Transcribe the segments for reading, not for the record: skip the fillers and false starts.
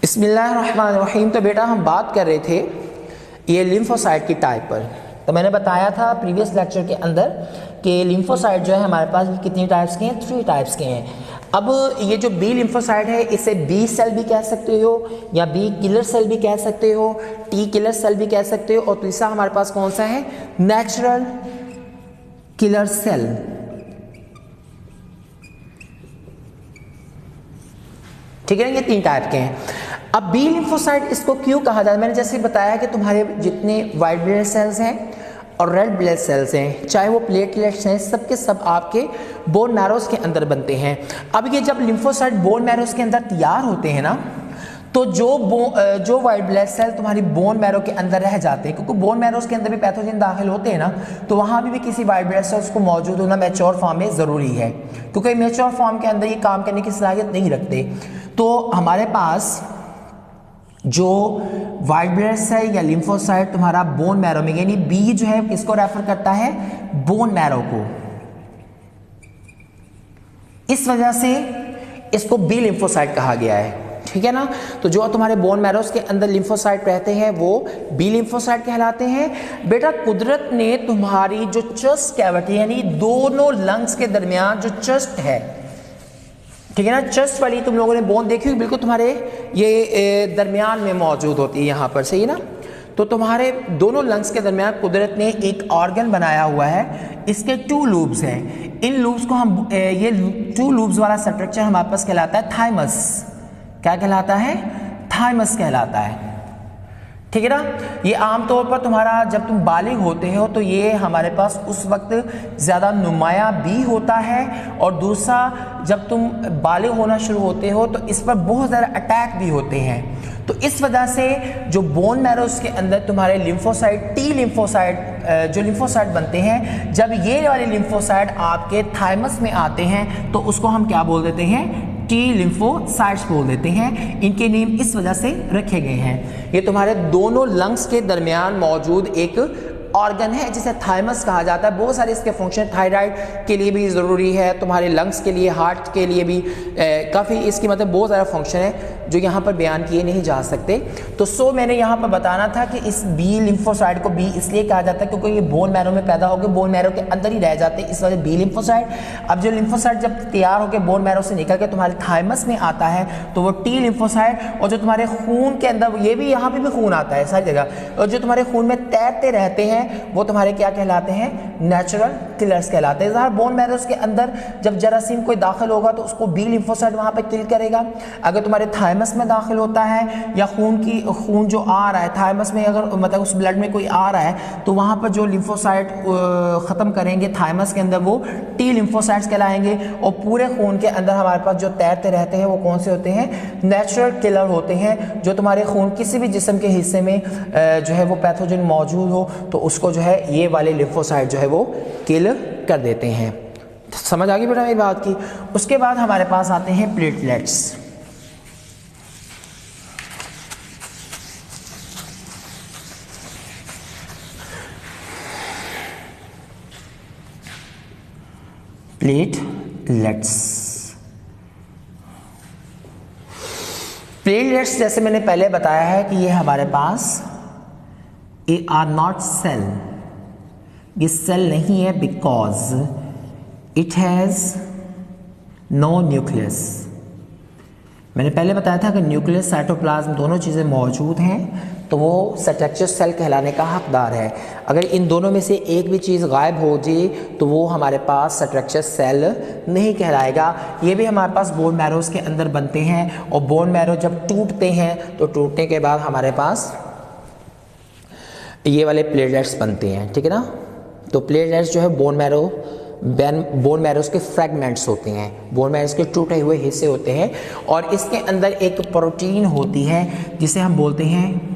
बिस्मिल्लाहिर्रहमानिर्रहीम। तो बेटा हम बात कर रहे थे ये लिम्फोसाइट की टाइप पर। तो मैंने बताया था प्रीवियस लेक्चर के अंदर कि लिम्फोसाइट जो है हमारे पास कितनी टाइप्स के हैं, 3 टाइप्स के हैं। अब ये जो बी लिम्फोसाइट है इसे बी सेल भी कह सकते हो या बी किलर सेल भी कह सकते हो, टी किलर सेल भी कह सकते हो, और तीसरा हमारे पास कौन सा है, नेचुरल किलर सेल। ठीक है, ये 3 टाइप के हैं। अब बी लिम्फोसाइट इसको क्यों कहा जाता है, मैंने जैसे बताया कि तुम्हारे जितने वाइट ब्लड सेल्स हैं और रेड ब्लड सेल्स हैं, चाहे वो प्लेटलेट्स हैं, सब के सब आपके बोन मैरोस के अंदर बनते हैं। अब ये जब लिम्फोसाइट बोन मैरोस के अंदर तैयार होते हैं ना, तो जो वाइट ब्लड सेल तुम्हारी बोन मैरो के अंदर रह जाते हैं, क्योंकि बोन मैरोस के अंदर भी पैथोजन दाखिल होते हैं ना, तो वहाँ भी किसी वाइट ब्लड सेल्स को मौजूद होना मैच्योर फॉर्म में ज़रूरी है, क्योंकि मैच्योर फॉर्म के अंदर ये काम करने की सलाहियत नहीं रखते। तो हमारे पास जो वाइट ब्लड सेल या लिम्फोसाइट तुम्हारा बोन मैरो में, यानी बी जो है किसको रेफर करता है, बोन मैरो को, इस वजह से इसको बी लिम्फोसाइट कहा गया है। ठीक है ना। तो जो तुम्हारे बोन मैरोस के अंदर लिम्फोसाइट रहते हैं वो बी लिम्फोसाइट कहलाते हैं। बेटा कुदरत ने तुम्हारी जो चेस्ट कैविटी यानी दोनों लंग्स के दरमियान जो चेस्ट है, ठीक है ना, चेस्ट वाली तुम लोगों ने बोन देखी हुई, बिल्कुल तुम्हारे ये दरमियान में मौजूद होती है यहाँ पर, सही ना। तो तुम्हारे दोनों लंग्स के दरमियान कुदरत ने एक ऑर्गन बनाया हुआ है, इसके 2 लूब्स हैं। इन लूब्स को हम ये 2 लूब्स वाला स्ट्रक्चर हमारे पास कहलाता है थाइमस। क्या कहलाता है, थाइमस कहलाता है। ठीक है ना। ये आमतौर पर तुम्हारा जब तुम बालिग होते हो तो ये हमारे पास उस वक्त ज़्यादा नुमाया भी होता है, और दूसरा जब तुम बालिग होना शुरू होते हो तो इस पर बहुत ज़्यादा अटैक भी होते हैं। तो इस वजह से जो बोन मैरोस के अंदर तुम्हारे लिम्फोसाइट, टी लिम्फोसाइट जो लिम्फोसाइट बनते हैं, जब ये वाले लिम्फोसाइट आपके थाइमस में आते हैं तो उसको हम क्या बोल देते हैं, टी लिम्फोसाइट्स बोल देते हैं। इनके नेम इस वजह से रखे गए हैं। ये तुम्हारे दोनों लंग्स के दरमियान मौजूद एक ऑर्गन है जिसे थाइमस कहा जाता है। बहुत सारे इसके फंक्शन थायराइड के लिए भी ज़रूरी है, तुम्हारे लंग्स के लिए, हार्ट के लिए भी काफ़ी इसकी मतलब बहुत ज़्यादा फंक्शन है जो यहाँ पर बयान किए नहीं जा सकते। तो मैंने यहाँ पर बताना था कि इस बी लिम्फोसाइट को बी इसलिए कहा जाता है क्योंकि ये बोन मैरो में पैदा होकर बोन मैरो के अंदर ही रह जाते हैं, इस वजह बी लिम्फोसाइट। अब जो लिम्फोसाइट जब तैयार होकर बोन मैरो से निकल के तुम्हारे थाइमस में आता है तो वो टी लिम्फोसाइट, और जो तुम्हारे खून के अंदर, ये भी यहाँ पर भी खून आता है सारी जगह, और जो तुम्हारे खून में तैरते रहते हैं वो तुम्हारे क्या कहलाते हैं, नेचुरल किलर्स कहलाते हैं। बोन मैरोस के अंदर जब जरासीम कोई दाखिल होगा तो उसको बी लिम्फोसाइट वहां पे किल करेगा। अगर तुम्हारे थाइमस में दाखिल होता है या खून जो आ रहा है थाइमस में, अगर मतलब उस ब्लड में कोई आ रहा है तो वहां पर जो लिम्फोसाइट खत्म करेंगे थाइमस के अंदर वो टी लिम्फोसाइट्स कहलाएंगे। और पूरे खून के अंदर हमारे पास जो तैरते रहते हैं वो कौन से होते हैं, नेचुरल किलर होते हैं। जो तुम्हारे खून किसी भी जिस्म के हिस्से में जो है वो पैथोजन मौजूद हो तो उसको जो है ये वाले लिम्फोसाइट जो है वो किल कर देते हैं। समझ आ गई बेटा मेरी बात की। उसके बाद हमारे पास आते हैं प्लेटलेट्स। प्लेटलेट्स जैसे मैंने पहले बताया है कि ये हमारे पास ए आर नॉट सेल, ये सेल नहीं है because it has no nucleus. मैंने पहले बताया था कि न्यूक्लियस, साइटोप्लाज्म दोनों चीज़ें मौजूद हैं तो वो स्ट्रक्चर सेल कहलाने का हकदार है। अगर इन दोनों में से एक भी चीज़ गायब हो जाए तो वो हमारे पास स्ट्रक्चर सेल नहीं कहलाएगा। ये भी हमारे पास बोन मैरोस के अंदर बनते हैं, और बोन मैरो जब टूटते हैं तो टूटने के बाद हमारे पास ये वाले प्लेटलेट्स बनते हैं। ठीक है ना। तो प्लेटलेट्स जो है बोन मैरोस के फ्रैगमेंट्स होते हैं, बोन मैरोस के टूटे हुए हिस्से होते हैं, और इसके अंदर एक प्रोटीन होती है जिसे हम बोलते हैं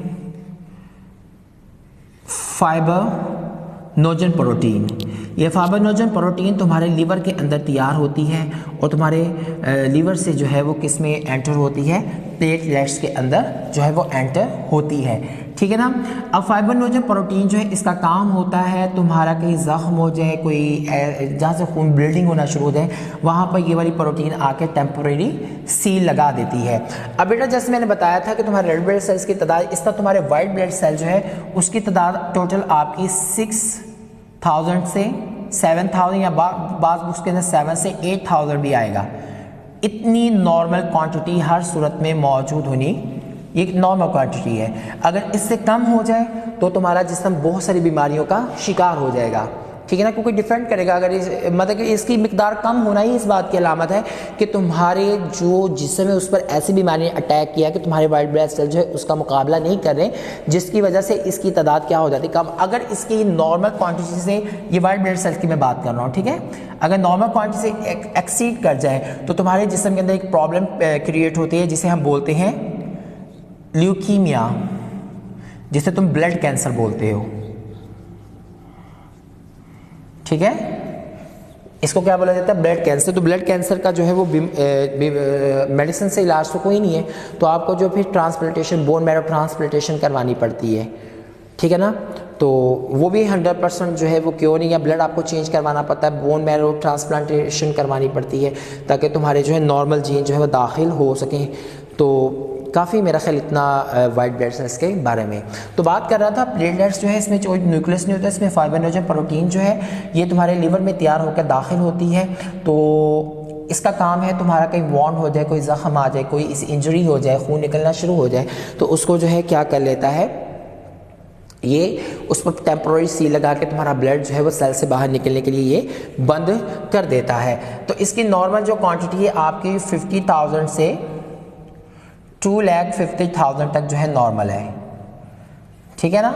फाइब्रिनोजन प्रोटीन। ये फाइब्रिनोजन प्रोटीन तुम्हारे लीवर के अंदर तैयार होती है और तुम्हारे लीवर से जो है वो किस में एंटर होती है, प्लेटलेट्स के अंदर जो है वो एंटर होती है, ठीक है ना। अब फाइब्रिनोजन प्रोटीन जो है इसका काम होता है तुम्हारा कहीं जख्म हो जाए, कोई जहाँ से खून ब्लीडिंग होना शुरू हो जाए, वहाँ पर ये वाली प्रोटीन आके टेम्परेरी सील लगा देती है। अब बेटा जैसे मैंने बताया था कि तुम्हारे रेड ब्लड सेल्स की तादाद, इस तरह तुम्हारे वाइट ब्लड सेल जो है उसकी तादाद टोटल आपकी 6000 से 7000 या बाज़ बुक्स के अंदर 7 से 8000 भी आएगा। इतनी नॉर्मल क्वांटिटी हर सूरत में मौजूद होनी ये एक नॉर्मल क्वांटिटी है। अगर इससे कम हो जाए तो तुम्हारा जिस्म बहुत सारी बीमारियों का शिकार हो जाएगा, ठीक है ना, क्योंकि डिफेंड करेगा। अगर मतलब कि इसकी मिकदार कम होना ही इस बात की अलामत है कि तुम्हारे जो जिस्म है उस पर ऐसी बीमारी ने अटैक किया कि तुम्हारे वाइट ब्लड सेल जो है उसका मुकाबला नहीं कर रहे, जिसकी वजह से इसकी तादाद क्या हो जाती है, कम। अगर इसकी नॉर्मल क्वांटिटी से, ये वाइट ब्लड सेल की मैं बात कर रहा हूँ, ठीक है, अगर नॉर्मल क्वांटिटी से एक्सीड कर जाए तो तुम्हारे जिस्म के अंदर एक प्रॉब्लम क्रिएट होती है जिसे हम बोलते हैं ल्यूकीमिया, जिसे तुम ब्लड कैंसर बोलते हो, ठीक है। इसको क्या बोला जाता है, ब्लड कैंसर। तो ब्लड कैंसर का जो है वो मेडिसिन से इलाज तो कोई नहीं है, तो आपको जो फिर ट्रांसप्लांटेशन, बोन मैरो ट्रांसप्लांटेशन करवानी पड़ती है, ठीक है ना। तो वो भी 100% जो है वो क्योर नहीं है, ब्लड आपको चेंज करवाना पड़ता है, बोन मैरो ट्रांसप्लांटेशन करवानी पड़ती है ताकि तुम्हारे जो है नॉर्मल जीन जो है वो दाखिल हो सकें। तो काफ़ी मेरा ख्याल इतना वाइट ब्लड सेल्स के बारे में। तो बात कर रहा था प्लेटलेट्स जो है इसमें जो न्यूक्लियस नहीं होता, इसमें फाइब्रिनोजन प्रोटीन जो है ये तुम्हारे लीवर में तैयार होकर दाखिल होती है। तो इसका काम है तुम्हारा कहीं वॉन्ड हो जाए, कोई जख्म आ जाए, कोई इस इंजरी हो जाए, खून निकलना शुरू हो जाए, तो उसको जो है क्या कर लेता है, ये उस पर टेम्पोररी सील लगा के तुम्हारा ब्लड जो है वो सेल से बाहर निकलने के लिए ये बंद कर देता है। तो इसकी नॉर्मल जो क्वांटिटी है आपकी 50,000 से 2,50,000 तक जो है नॉर्मल है, ठीक है ना।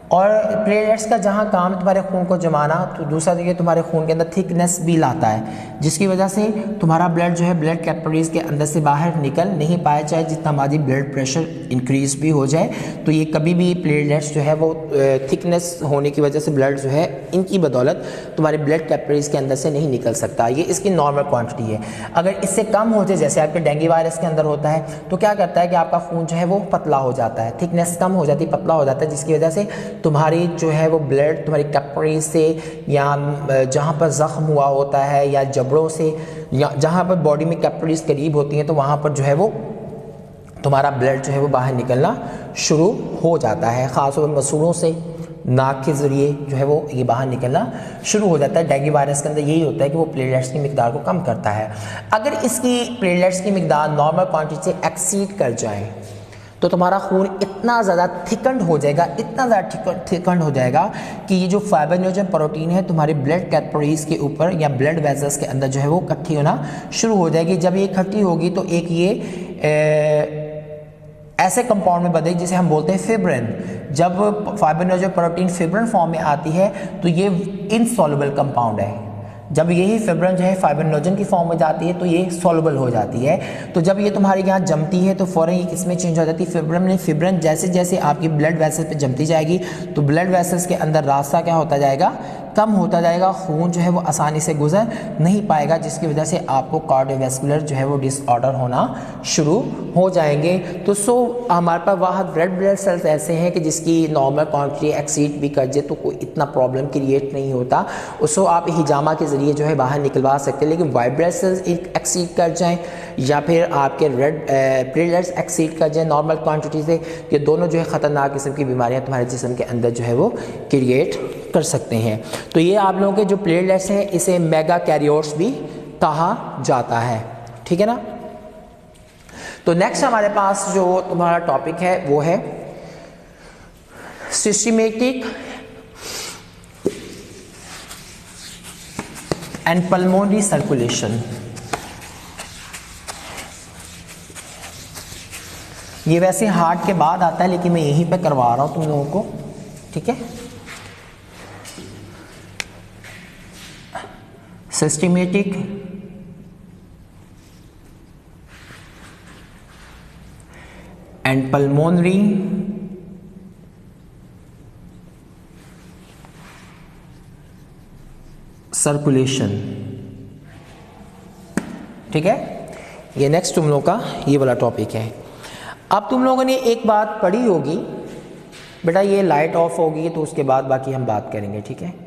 और प्लेटलेट्स का जहाँ काम तुम्हारे खून को जमाना, तो दूसरा देखिए तुम्हारे खून के अंदर थिकनेस भी लाता है, जिसकी वजह से तुम्हारा ब्लड जो है ब्लड कैपिलरीज के अंदर से बाहर निकल नहीं पाया, चाहे जितना हमारी ब्लड प्रेशर इंक्रीज भी हो जाए, तो ये कभी भी प्लेटलेट्स जो है वो थिकनेस होने की वजह से ब्लड जो है इनकी बदौलत तुम्हारे ब्लड कैपिलरीज के अंदर से नहीं निकल सकता। ये इसकी नॉर्मल क्वान्टिटी है। अगर इससे कम हो जाए, जैसे आपके डेंगू वायरस के अंदर होता है, तो क्या करता है कि आपका खून जो है वो पतला हो जाता है, थिकनेस कम हो जाती है, पतला हो जाता है, जिसकी वजह से तुम्हारी जो है वो ब्लड तुम्हारी कैपिलरी से या जहाँ पर ज़ख्म हुआ होता है या जबड़ों से या जहाँ पर बॉडी में कैपिलरीज करीब होती हैं, तो वहाँ पर जो है वो तुम्हारा ब्लड जो है वो बाहर निकलना शुरू हो जाता है, ख़ासतौर पर मसूड़ों से, नाक के ज़रिए जो है वो ये बाहर निकलना शुरू हो जाता है। डेंगू वायरस के अंदर यही होता है कि वो प्लेटलेट्स की मिकदार को कम करता है। अगर इसकी प्लेटलेट्स की मिकदार नॉर्मल क्वांटिटी से एक्सीड कर जाए तो तुम्हारा खून इतना ज़्यादा थिकंड हो जाएगा, इतना ज़्यादा थिकंड हो जाएगा कि ये जो फाइब्रिनोजन प्रोटीन है तुम्हारे ब्लड कैपिलरीज के ऊपर या ब्लड वेसल्स के अंदर जो है वो इकट्ठी होना शुरू हो जाएगी। जब ये इकट्ठी होगी तो एक ये ऐसे कंपाउंड में बदलेगी जिसे हम बोलते हैं फिब्रिन। जब फाइब्रिनोजन प्रोटीन फिब्रिन फॉर्म में आती है तो ये इनसॉल्युबल कंपाउंड है। जब यही फिब्रिन जो है फाइब्रिनोजन की फॉर्म में जाती है तो ये सॉल्युबल हो जाती है। तो जब ये तुम्हारे यहाँ जमती है तो फ़ौरन ये किसमें चेंज हो जाती है, फिब्रिन में। फिब्रिन जैसे जैसे आपकी ब्लड वेसल्स पे जमती जाएगी तो ब्लड वेसल्स के अंदर रास्ता क्या होता जाएगा, कम होता जाएगा, खून जो है वो आसानी से गुजर नहीं पाएगा, जिसकी वजह से आपको कार्डियोवैस्कुलर जो है वो डिसऑर्डर होना शुरू हो जाएंगे। तो हमारे पास वहाँ रेड ब्लड सेल्स ऐसे हैं कि जिसकी नॉर्मल क्वांटिटी एक्सीड भी कर जाए तो कोई इतना प्रॉब्लम क्रिएट नहीं होता, उसको आप हिजामा के ज़रिए जो है बाहर निकलवा सकते हैं। लेकिन वाइट ब्लड सेल्स एक्सीड कर जाएँ या फिर आपके रेड प्लेटलेट्स एक्सीड कर जाए नॉर्मल क्वांटिटी से, ये दोनों जो है ख़तरनाक किस्म की बीमारियाँ तुम्हारे जिस्म के अंदर जो है वो क्रिएट कर सकते हैं। तो ये आप लोगों के जो प्लेटलेट्स हैं इसे मेगा कैरियोट्स भी कहा जाता है, ठीक है ना। तो नेक्स्ट हमारे पास जो तुम्हारा टॉपिक है वो है सिस्टमेटिक एंड पल्मोनरी सर्कुलेशन। ये वैसे हार्ट के बाद आता है लेकिन मैं यहीं पे करवा रहा हूं तुम लोगों को, ठीक है। Systematic and pulmonary circulation. ठीक है, ये नेक्स्ट तुम लोग का ये वाला टॉपिक है। अब तुम लोगों ने एक बात पढ़ी होगी बेटा, ये लाइट ऑफ होगी तो उसके बाद बाकी हम बात करेंगे। ठीक है।